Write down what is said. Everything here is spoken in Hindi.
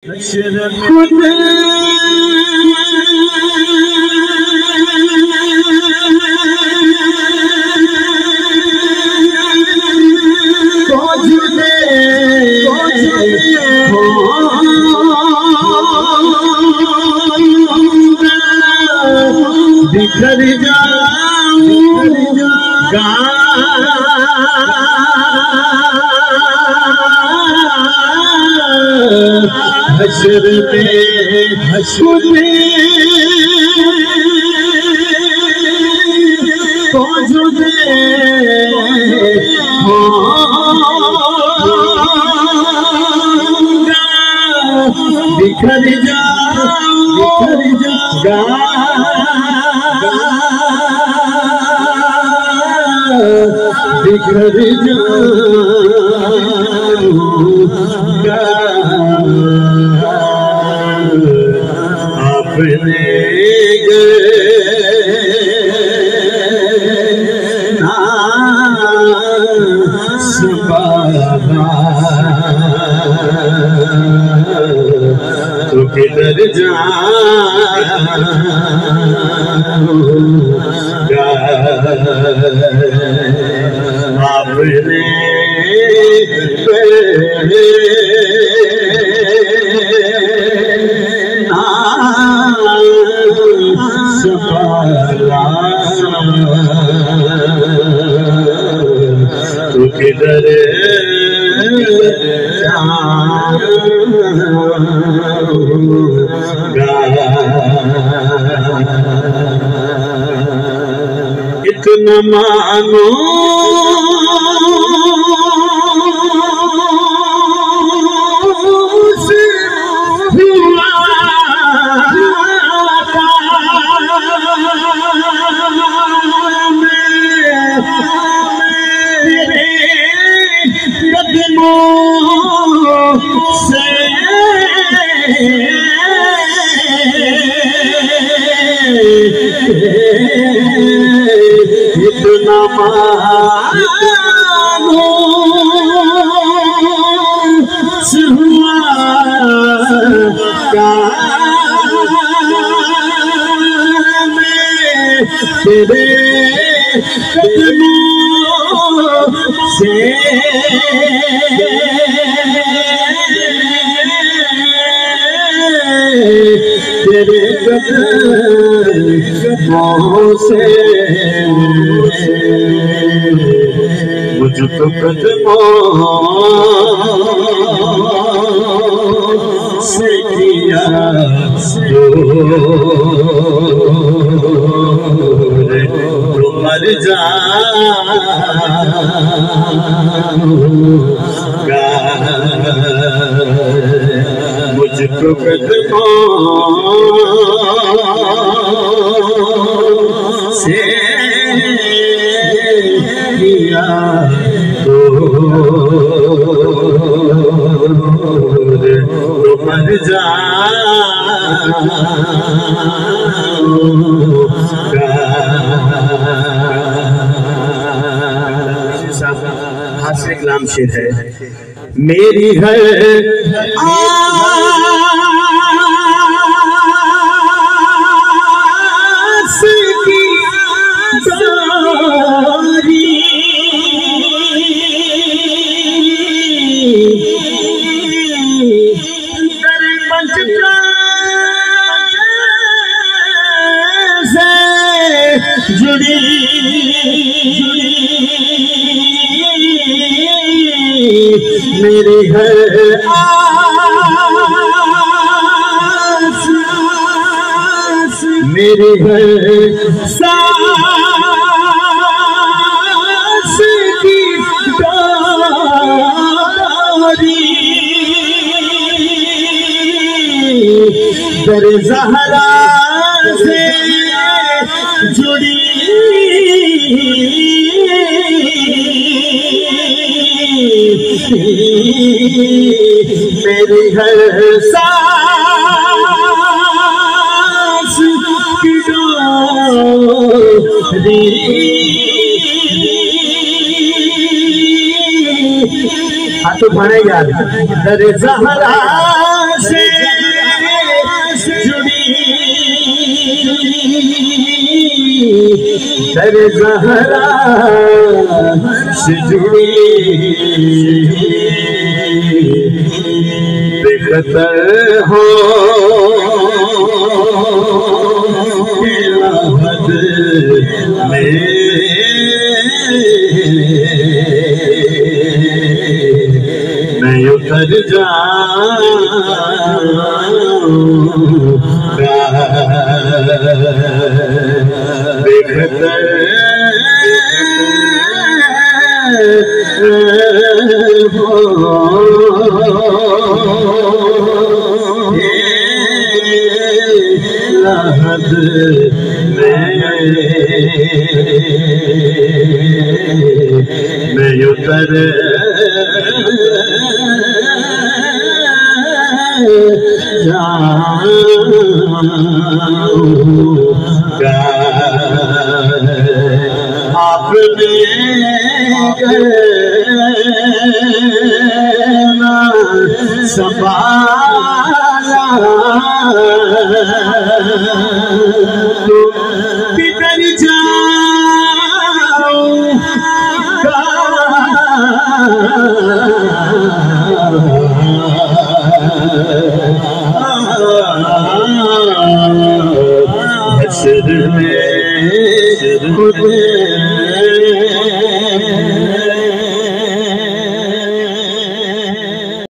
खुदा बिखर जाऊंगा हश्र में हश्र को जुदे होगा बिखर जाऊंगा बिखर जाऊंगा अपने तो किधर जाऊंगा आपने तो किधर इतना मानो इतना मानो हुआ तेरे कदमों से तेरे कदमों से मुझको कदमों से किया तो मर जाऊंगा मुझको कदमों से किया तो मर जाऊंगा। हास्य कलाम शेर है मेरी है जुड़ी मेरी है आस मेरी है सांस की डोरी दर ज़हरा से जुड़ी मेरी हर सांस की डोरी हाथ उठाने यार दर ज़हरा से सर ज़हरा से जुड़ी बेखतर हो राहत में मैं उतर जाऊंगा बेखतर राहत मैं उतर जाऊंगा। आपने कहना संभाला तो किधर जाऊंगा। हश्र में खुद